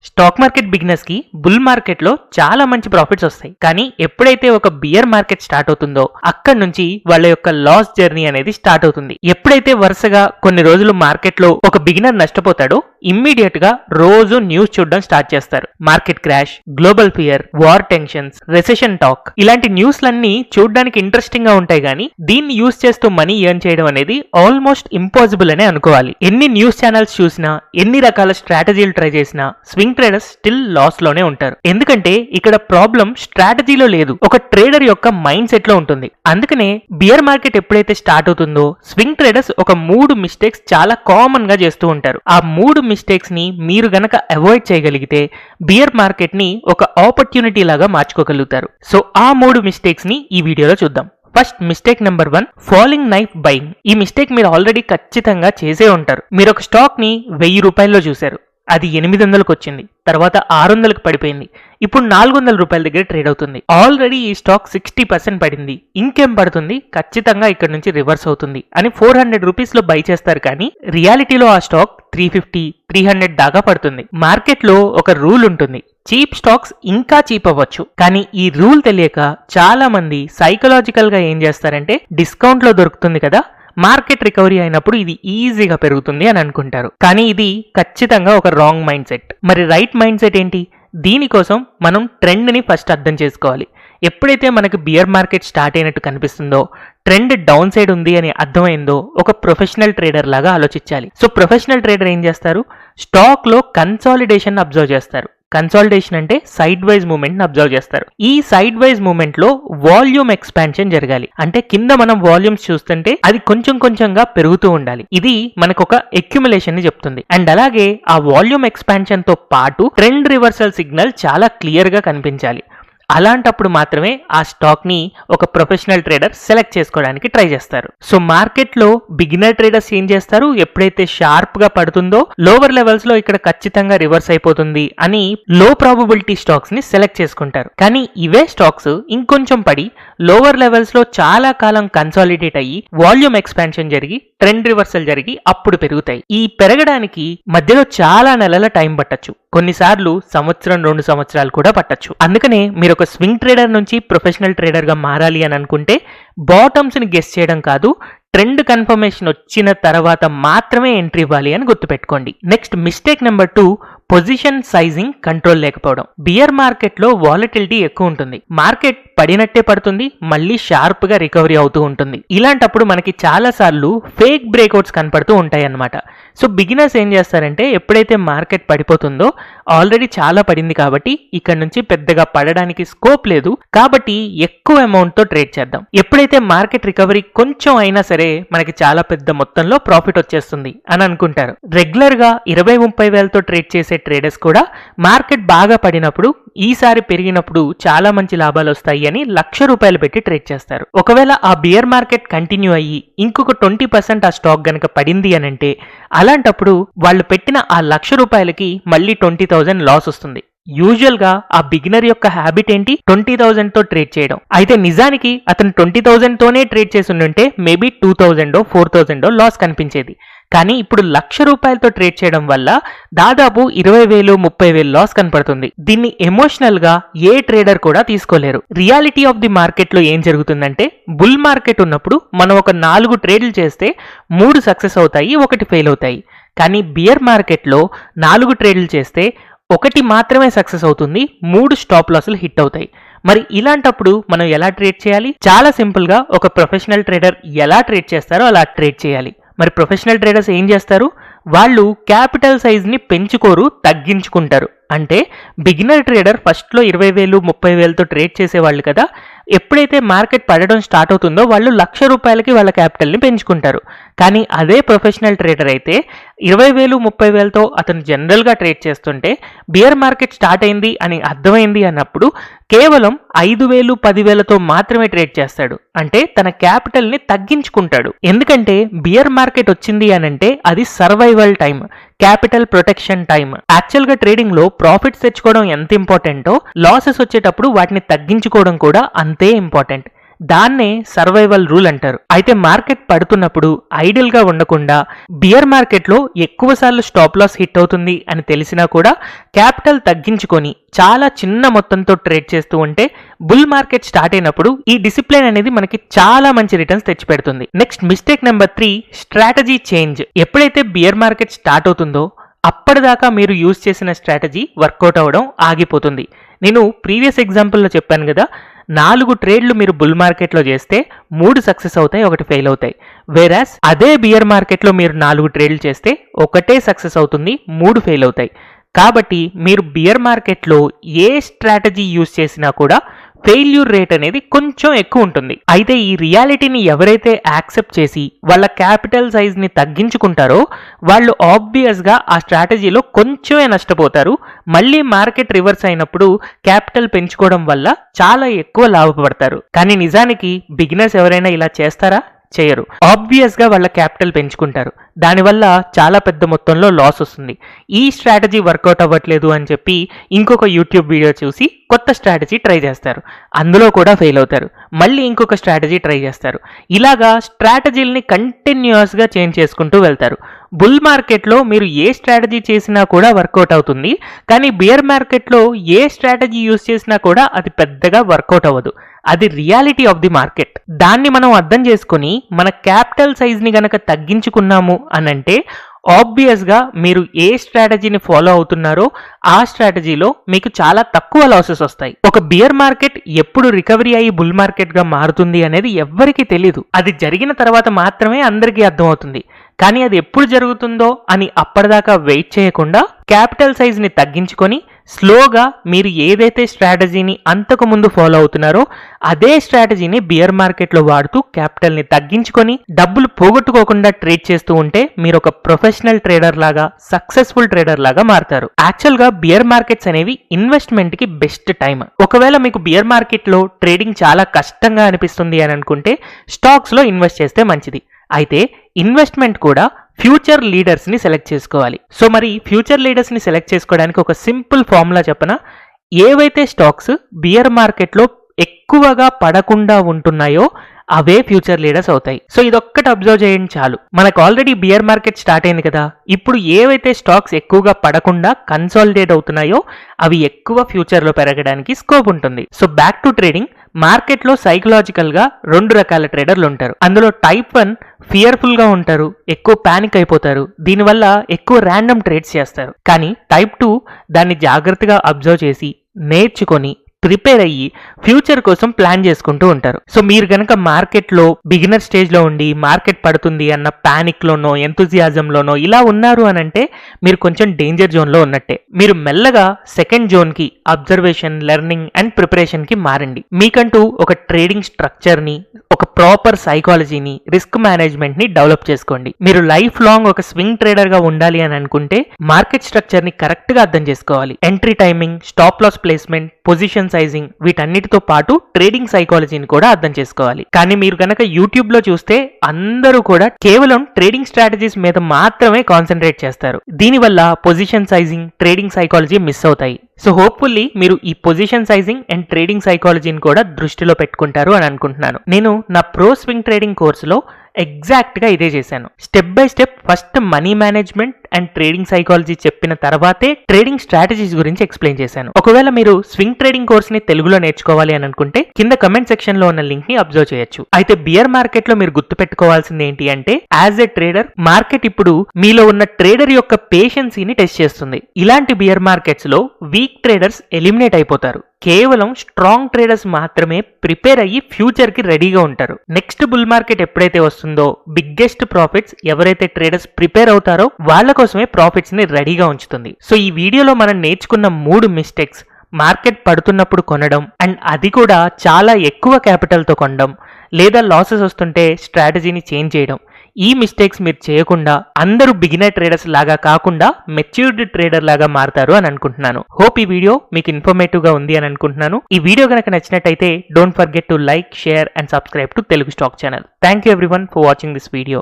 Stock market beginners కి bull market లో చాలా మంచి ప్రాఫిట్స్ వస్తాయి. కానీ ఎప్పుడైతే ఒక బియర్ మార్కెట్ స్టార్ట్ అవుతుందో అక్కడి నుంచి వాళ్ళ యొక్క లాస్ జర్నీ అనేది స్టార్ట్ అవుతుంది. ఎప్పుడైతే వరుసగా కొన్ని రోజులు మార్కెట్ లో ఒక బిగినర్ నష్టపోతాడో ఇమ్మీడియట్ గా రోజు న్యూస్ చూడడం స్టార్ట్ చేస్తారు. Market crash, global fear, war tensions, recession talk, ఇలాంటి న్యూస్లన్నీ చూడడానికి ఇంట్రెస్టింగ్ గా ఉంటాయి. కానీ దీన్ని యూస్ చేస్తూ మనీ ఎర్న్ చేయడం అనేది ఆల్మోస్ట్ ఇంపాసిబుల్ అనే అనుకోవాలి. ఎన్ని న్యూస్ ఛానల్స్ చూసినా, ఎన్ని రకాల స్ట్రాటజీలు ట్రై చేసినా స్వింగ్ ట్రేడర్స్ స్టిల్ లాస్ లోనే ఉంటారు. ఎందుకంటే ఇక్కడ ప్రాబ్లం స్ట్రాటజీలో లేదు, ఒక ట్రేడర్ యొక్క మైండ్ సెట్ లో ఉంటుంది. అందుకనే బియర్ మార్కెట్ ఎప్పుడైతే స్టార్ట్ అవుతుందో స్వింగ్ ట్రేడర్స్ ఒక 3 మిస్టేక్స్ చాలా కామన్ గా చేస్తూ ఉంటారు. ఆ 3 మిస్టేక్స్ ని మీరు గనక అవాయిడ్ చేయగలిగితే బియర్ మార్కెట్ ని ఒక ఆపర్చునిటీ లాగా మార్చుకోగలుగుతారు. సో ఆ 3 మిస్టేక్స్ ని ఈ వీడియోలో చూద్దాం. First mistake number 1, falling knife buying. ఈ మిస్టేక్ మీరు ఆల్రెడీ ఖచ్చితంగా చేసే ఉంటారు. మీరు ఒక స్టాక్ ని 1000 రూపాయల్లో చూశారు, అది 800కు వచ్చింది, తర్వాత 600కు పడిపోయింది, ఇప్పుడు 400 రూపాయల దగ్గర ట్రేడ్ అవుతుంది. ఆల్రెడీ ఈ స్టాక్ 60% పడింది, ఇంకేం పడుతుంది, ఖచ్చితంగా ఇక్కడ నుంచి రివర్స్ అవుతుంది అని 400 రూపీస్ లో బై చేస్తారు. కానీ రియాలిటీలో ఆ స్టాక్ 350, 300 దాకా పడుతుంది. మార్కెట్ లో ఒక రూల్ ఉంటుంది, చీప్ స్టాక్స్ ఇంకా చీప్ అవ్వచ్చు. కానీ ఈ రూల్ తెలియక చాలా మంది సైకలాజికల్ గా ఏం చేస్తారంటే డిస్కౌంట్ లో దొరుకుతుంది కదా, మార్కెట్ రికవరీ అయినప్పుడు ఇది ఈజీగా పెరుగుతుంది అని అనుకుంటారు. కానీ ఇది ఖచ్చితంగా ఒక రాంగ్ మైండ్ సెట్. మరి రైట్ మైండ్ సెట్ ఏంటి? దీనికోసం మనం ట్రెండ్ ని ఫస్ట్ అర్థం చేసుకోవాలి. ఎప్పుడైతే మనకు బియర్ మార్కెట్ స్టార్ట్ అయినట్టు కనిపిస్తుందో, ట్రెండ్ డౌన్ సైడ్ ఉంది అని అర్థమైందో ఒక ప్రొఫెషనల్ ట్రేడర్ లాగా ఆలోచించాలి. సో ప్రొఫెషనల్ ట్రేడర్ ఏం చేస్తారు? స్టాక్ లో కన్సాలిడేషన్ అబ్జర్వ్ చేస్తారు. కన్సాలిడేషన్ అంటే సైడ్ వైజ్ మూవ్మెంట్ అబ్జర్వ్ చేస్తారు. ఈ సైడ్ వైజ్ మూవ్మెంట్ లో వాల్యూమ్ ఎక్స్పాన్షన్ జరగాలి. అంటే కింద మనం వాల్యూమ్స్ చూస్తుంటే అది కొంచెం కొంచెంగా పెరుగుతూ ఉండాలి. ఇది మనకు ఒక అక్యుములేషన్ ని చెప్తుంది. అండ్ అలాగే ఆ వాల్యూమ్ ఎక్స్పాన్షన్ తో పాటు ట్రెండ్ రివర్సల్ సిగ్నల్ చాలా క్లియర్ గా కనిపించాలి. అలాంటప్పుడు మాత్రమే ఆ స్టాక్ ని ఒక ప్రొఫెషనల్ ట్రేడర్ సెలెక్ట్ చేసుకోవడానికి ట్రై చేస్తారు. సో మార్కెట్ లో బిగినర్ ట్రేడర్స్ ఏం చేస్తారు? ఎప్పుడైతే షార్ప్ గా పడుతుందో లోవర్ లెవెల్స్ లో ఇక్కడ ఖచ్చితంగా రివర్స్ అయిపోతుంది అని లో ప్రాబబిలిటీ స్టాక్స్ ని సెలెక్ట్ చేసుకుంటారు. కానీ ఇవే స్టాక్స్ ఇంకొంచెం పడి లోవర్ లెవెల్స్ లో చాలా కాలం కన్సాలిడేట్ అయ్యి వాల్యూమ్ ఎక్స్పాన్షన్ జరిగి ట్రెండ్ రివర్సల్ జరిగి అప్పుడు పెరుగుతాయి. ఈ పెరగడానికి మధ్యలో చాలా నెలల టైం పట్టొచ్చు, కొన్నిసార్లు సంవత్సరం 2 సంవత్సరాలు కూడా పట్టొచ్చు. అందుకనే మీరు ఒక స్వింగ్ ట్రేడర్ నుంచి ప్రొఫెషనల్ ట్రేడర్ గా మారాలి అని అనుకుంటే బాటమ్స్ ని గెస్ చేయడం కాదు, ట్రెండ్ కన్ఫర్మేషన్ వచ్చిన తర్వాత మాత్రమే ఎంట్రీ ఇవ్వాలి అని గుర్తుపెట్టుకోండి. Next mistake number 2, position sizing control లేకపోవడం. బియర్ మార్కెట్ లో వాలటిలిటీ ఎక్కువ ఉంటుంది. మార్కెట్ పడినట్టే పడుతుంది, మళ్ళీ షార్ప్ గా రికవరీ అవుతూ ఉంటుంది. ఇలాంటప్పుడు మనకి చాలా సార్లు ఫేక్ బ్రేక్అవుట్స్ కనపడుతూ ఉంటాయి అన్నమాట. సో బిగినర్స్ ఏం చేస్తారంటే ఎప్పుడైతే మార్కెట్ పడిపోతుందో ఆల్రెడీ చాలా పడింది కాబట్టి ఇక్కడ నుంచి పెద్దగా పడడానికి స్కోప్ లేదు కాబట్టి ఎక్కువ అమౌంట్ తో ట్రేడ్ చేద్దాం. ఎప్పుడైతే మార్కెట్ రికవరీ కొంచెం అయినా సరే మనకి చాలా పెద్ద మొత్తంలో ప్రాఫిట్ వచ్చేస్తుంది అని అనుకుంటారు. రెగ్యులర్ గా 20-30 వేలతో ట్రేడ్ చేసే ట్రేడర్స్ కూడా మార్కెట్ బాగా పడినప్పుడు, ఈసారి పెరిగినప్పుడు చాలా మంచి లాభాలు వస్తాయి అని 1,00,000 రూపాయలు పెట్టి ట్రేడ్ చేస్తారు. ఒకవేళ ఆ బియర్ మార్కెట్ కంటిన్యూ అయ్యి ఇంకొక 20% ఆ స్టాక్ గనక పడింది అని అంటే అలాంటప్పుడు వాళ్ళు పెట్టిన ఆ 1,00,000 రూపాయలకి మళ్ళీ 20,000 లాస్ వస్తుంది. యూజువల్ గా ఆ బిగినర్ యొక్క హ్యాబిట్ ఏంటి? 20,000 తో ట్రేడ్ చేయడం. అయితే నిజానికి అతను 20,000 తోనే ట్రేడ్ చేసి ఉంటే మేబీ 2,000 4,000 లాస్ కనిపించేది. కానీ ఇప్పుడు 1,00,000 రూపాయలతో ట్రేడ్ చేయడం వల్ల దాదాపు 20,000 30,000 లాస్ కనపడుతుంది. దీన్ని ఎమోషనల్ గా ఏ ట్రేడర్ కూడా తీసుకోలేరు. రియాలిటీ ఆఫ్ ది మార్కెట్ లో ఏం జరుగుతుందంటే బుల్ మార్కెట్ ఉన్నప్పుడు మనం ఒక 4 ట్రేడ్లు చేస్తే 3 సక్సెస్ అవుతాయి, 1 ఫెయిల్ అవుతాయి. కానీ బియర్ మార్కెట్ లో 4 ట్రేడ్లు చేస్తే 1 మాత్రమే సక్సెస్ అవుతుంది, 3 స్టాప్ లాసులు హిట్ అవుతాయి. మరి ఇలాంటప్పుడు మనం ఎలా ట్రేడ్ చేయాలి? చాలా సింపుల్ గా ఒక ప్రొఫెషనల్ ట్రేడర్ ఎలా ట్రేడ్ చేస్తారో అలా ట్రేడ్ చేయాలి. మరి ప్రొఫెషనల్ ట్రేడర్స్ ఏం చేస్తారు? వాళ్ళు క్యాపిటల్ సైజ్ ని పెంచుకోరు, తగ్గించుకుంటారు. అంటే బిగినర్ ట్రేడర్ ఫస్ట్ లో 20,000 30,000తో ట్రేడ్ చేసేవాళ్ళు కదా, ఎప్పుడైతే మార్కెట్ పడడం స్టార్ట్ అవుతుందో వాళ్ళు 1,00,000 రూపాయలకి వాళ్ళ క్యాపిటల్ ని పెంచుకుంటారు. కానీ అదే ప్రొఫెషనల్ ట్రేడర్ అయితే 20,000 30,000తో అతను జనరల్ గా ట్రేడ్ చేస్తుంటే బియర్ మార్కెట్ స్టార్ట్ అయింది అని అర్థమైంది అన్నప్పుడు కేవలం 5,000 10,000తో మాత్రమే ట్రేడ్ చేస్తాడు. అంటే తన క్యాపిటల్ ని తగ్గించుకుంటాడు. ఎందుకంటే బియర్ మార్కెట్ వచ్చింది అని అంటే అది survival time, capital protection time. Actual గా ట్రేడింగ్ లో ప్రాఫిట్స్ తెచ్చుకోవడం ఎంత ఇంపార్టెంటో లాసెస్ వచ్చేటప్పుడు వాటిని తగ్గించుకోవడం కూడా అంతే ఇంపార్టెంట్. దాన్నే సర్వైవల్ రూల్ అంటారు. అయితే మార్కెట్ పడుతున్నప్పుడు ఐడియల్ గా ఉండకుండా బియర్ మార్కెట్ లో ఎక్కువ సార్లు స్టాప్ లాస్ హిట్ అవుతుంది అని తెలిసినా కూడా క్యాపిటల్ తగ్గించుకొని చాలా చిన్న మొత్తంతో ట్రేడ్ చేస్తూ ఉంటే బుల్ మార్కెట్ స్టార్ట్ అయినప్పుడు ఈ డిసిప్లిన్ అనేది మనకి చాలా మంచి రిటర్న్స్ తెచ్చిపెడుతుంది. Next mistake number 3, strategy change. ఎప్పుడైతే బియర్ మార్కెట్ స్టార్ట్ అవుతుందో అప్పటిదాకా మీరు యూజ్ చేసిన స్ట్రాటజీ వర్కౌట్ అవ్వడం ఆగిపోతుంది. నేను ప్రీవియస్ ఎగ్జాంపుల్లో చెప్పాను కదా, 4 ట్రేడ్లు మీరు బుల్ మార్కెట్లో చేస్తే 3 సక్సెస్ అవుతాయి, 1 ఫెయిల్ అవుతాయి. వేరాస్ అదే బియర్ మార్కెట్లో మీరు 4 ట్రేడ్లు చేస్తే 1 సక్సెస్ అవుతుంది, 3 ఫెయిల్ అవుతాయి. కాబట్టి మీరు బియర్ మార్కెట్లో ఏ స్ట్రాటజీ యూజ్ చేసినా కూడా ఫెయిల్యూర్ రేట్ అనేది కొంచెం ఎక్కువ ఉంటుంది. అయితే ఈ రియాలిటీని ఎవరైతే యాక్సెప్ట్ చేసి వాళ్ళ క్యాపిటల్ సైజ్ని తగ్గించుకుంటారో వాళ్ళు ఆబ్వియస్గా ఆ స్ట్రాటజీలో కొంచెమే నష్టపోతారు. మళ్ళీ మార్కెట్ రివర్స్ అయినప్పుడు క్యాపిటల్ పెంచుకోవడం వల్ల చాలా ఎక్కువ లాభపడతారు. కానీ నిజానికి బిగినర్స్ ఎవరైనా ఇలా చేస్తారా? చేయరు. ఆబ్వియస్ గా వాళ్ళ క్యాపిటల్ పెంచుకుంటారు, దానివల్ల చాలా పెద్ద మొత్తంలో లాస్ వస్తుంది. ఈ స్ట్రాటజీ వర్కౌట్ అవ్వట్లేదు అని చెప్పి ఇంకొక యూట్యూబ్ వీడియో చూసి కొత్త స్ట్రాటజీ ట్రై చేస్తారు, అందులో కూడా ఫెయిల్ అవుతారు. మళ్ళీ ఇంకొక స్ట్రాటజీ ట్రై చేస్తారు. ఇలాగా స్ట్రాటజీలని కంటిన్యూస్ గా చేంజ్ చేసుకుంటూ వెళ్తారు. బుల్ మార్కెట్లో మీరు ఏ స్ట్రాటజీ చేసినా కూడా వర్కౌట్ అవుతుంది, కానీ బియర్ మార్కెట్లో ఏ స్ట్రాటజీ యూజ్ చేసినా కూడా అది పెద్దగా వర్కౌట్ అవ్వదు. అది రియాలిటీ ఆఫ్ ది మార్కెట్. దాన్ని మనం అర్థం చేసుకుని మన క్యాపిటల్ సైజ్ని గనక తగ్గించుకున్నాము అనంటే ఆబ్వియస్గా మీరు ఏ స్ట్రాటజీని ఫాలో అవుతున్నారో ఆ స్ట్రాటజీలో మీకు చాలా తక్కువ లాసెస్ వస్తాయి. ఒక బియర్ మార్కెట్ ఎప్పుడు రికవరీ అయ్యి బుల్ మార్కెట్గా మారుతుంది అనేది ఎవ్వరికీ తెలీదు. అది జరిగిన తర్వాత మాత్రమే అందరికీ అర్థమవుతుంది. కానీ అది ఎప్పుడు జరుగుతుందో అని అప్పటిదాకా వెయిట్ చేయకుండా క్యాపిటల్ సైజ్ని తగ్గించుకొని స్లోగా మీరు ఏదైతే స్ట్రాటజీని అంతకు ముందు ఫాలో అవుతున్నారో అదే స్ట్రాటజీని బియర్ మార్కెట్లో వాడుతూ క్యాపిటల్ని తగ్గించుకొని డబ్బులు పోగొట్టుకోకుండా ట్రేడ్ చేస్తూ ఉంటే మీరు ఒక ప్రొఫెషనల్ ట్రేడర్ లాగా, సక్సెస్ఫుల్ ట్రేడర్ లాగా మారుతారు. యాక్చువల్గా బియర్ మార్కెట్స్ అనేవి ఇన్వెస్ట్మెంట్ కి బెస్ట్ టైం. ఒకవేళ మీకు బియర్ మార్కెట్లో ట్రేడింగ్ చాలా కష్టంగా అనిపిస్తుంది అని అనుకుంటే స్టాక్స్ లో ఇన్వెస్ట్ చేస్తే మంచిది. అయితే ఇన్వెస్ట్మెంట్ కూడా ఫ్యూచర్ లీడర్స్ ని సెలెక్ట్ చేసుకోవాలి. సో మరి ఫ్యూచర్ లీడర్స్ ని సెలెక్ట్ చేసుకోవడానికి ఒక సింపుల్ ఫార్ములా చెప్పనా? ఏవైతే స్టాక్స్ బియర్ మార్కెట్లో ఎక్కువగా పడకుండా ఉంటున్నాయో అవే ఫ్యూచర్ లీడర్స్ అవుతాయి. సో ఇదొక్కటి అబ్జర్వ్ చేయండి చాలు. మనకు ఆల్రెడీ బియర్ మార్కెట్ స్టార్ట్ అయింది కదా, ఇప్పుడు ఏవైతే స్టాక్స్ ఎక్కువగా పడకుండా కన్సాలిడేట్ అవుతున్నాయో అవి ఎక్కువ ఫ్యూచర్ లో పెరగడానికి స్కోప్ ఉంటుంది. So back to trading. Market లో సైకలాజికల్ గా 2 రకాల ట్రేడర్లు ఉంటారు. అందులో టైప్ 1 ఫియర్ఫుల్ గా ఉంటారు, ఎక్కువ పానిక్ అయిపోతారు, దీనివల్ల ఎక్కువ ర్యాండమ్ ట్రేడ్స్ చేస్తారు. కానీ టైప్ 2 దాన్ని జాగ్రత్తగా అబ్జర్వ్ చేసి నేర్చుకొని ప్రిపేర్ అయ్యి ఫ్యూచర్ కోసం ప్లాన్ చేసుకుంటూ ఉంటారు. సో మీరు గనక మార్కెట్లో బిగినర్ స్టేజ్ లో ఉండి మార్కెట్ పడుతుంది అన్న పానిక్ లోనో ఎంతూజియాజంలోనో ఇలా ఉన్నారు అని అంటే మీరు కొంచెం డేంజర్ జోన్ లో ఉన్నట్టే. మీరు మెల్లగా సెకండ్ జోన్ కి అబ్జర్వేషన్, లెర్నింగ్ అండ్ ప్రిపరేషన్ కి మారండి. మీకంటూ ఒక ట్రేడింగ్ స్ట్రక్చర్ ని, ఒక ప్రాపర్ సైకాలజీని, రిస్క్ మేనేజ్మెంట్ ని డెవలప్ చేసుకోండి. మీరు లైఫ్ లాంగ్ ఒక స్వింగ్ ట్రేడర్ గా ఉండాలి అని అనుకుంటే మార్కెట్ స్ట్రక్చర్ ని కరెక్ట్ గా అర్థం చేసుకోవాలి. Entry timing, stop loss placement, position sizing వీటన్నిటితో పాటు ట్రేడింగ్ సైకాలజీని కూడా అర్థం చేసుకోవాలి. కానీ మీరు కనుక యూట్యూబ్ లో చూస్తే అందరూ కూడా కేవలం ట్రేడింగ్ స్ట్రాటజీస్ మీద మాత్రమే కాన్సన్ట్రేట్ చేస్తారు. దీనివల్ల position sizing, trading psychology miss అవుతాయి. సో హోప్ఫుల్లీ మీరు ఈ పొజిషన్ సైజింగ్ అండ్ ట్రేడింగ్ సైకాలజీని కూడా దృష్టిలో పెట్టుకుంటారు అని అనుకుంటున్నాను. నేను నా ప్రో స్వింగ్ ట్రేడింగ్ కోర్సులో ఎగ్జాక్ట్ గా ఇదే చేశాను. Step by step first money management and trading psychology చెప్పిన తర్వాతే ట్రేడింగ్ స్ట్రాటజీస్ గురించి ఎక్స్ప్లెయిన్ చేశాను. ఒకవేళ మీరు స్వింగ్ ట్రేడింగ్ కోర్స్ ని తెలుగులో నేర్చుకోవాలి అని అనుకుంటే కింద కమెంట్ సెక్షన్ లో ఉన్న లింక్ ని అబ్జర్వ్ చేయొచ్చు. అయితే బియర్ మార్కెట్ లో మీరు గుర్తు పెట్టుకోవాల్సింది ఏంటి అంటే, యాజ్ ఎ ట్రేడర్ మార్కెట్ ఇప్పుడు మీలో ఉన్న ట్రేడర్ యొక్క పేషెన్సీని టెస్ట్ చేస్తుంది. ఇలాంటి బియర్ మార్కెట్స్ లో వీక్ ట్రేడర్స్ ఎలిమినేట్ అయిపోతారు. కేవలం స్ట్రాంగ్ ట్రేడర్స్ మాత్రమే ప్రిపేర్ అయ్యి ఫ్యూచర్ కి రెడీగా ఉంటారు. నెక్స్ట్ బుల్ మార్కెట్ ఎప్పుడైతే వస్తుందో బిగ్గెస్ట్ ప్రాఫిట్స్ ఎవరైతే ట్రేడర్స్ ప్రిపేర్ అవుతారో వాళ్ళ కోసమే ప్రాఫిట్స్ ని రెడీగా ఉంచుతుంది. సో ఈ వీడియోలో మనం నేర్చుకున్న 3 మిస్టేక్స్: మార్కెట్ పడుతున్నప్పుడు కొనడం, అండ్ అది కూడా చాలా ఎక్కువ క్యాపిటల్ తో కొనడం, లేదా లాసెస్ వస్తుంటే స్ట్రాటజీని చేంజ్ చేయడం. ఈ మిస్టేక్స్ మీరు చేయకుండా అందరూ బిగినర్ ట్రేడర్స్ లాగా కాకుండా మెచ్యూర్డ్ ట్రేడర్ లాగా మారుతారు అని అనుకుంటున్నాను. హోప్ ఈ వీడియో మీకు ఇన్ఫర్మేటివ్ గా ఉంది అని అనుకుంటున్నాను. ఈ వీడియో కనుక నచ్చినట్టయితే don't forget to like, share and subscribe to Telugu stock channel. Thank you everyone for watching this video.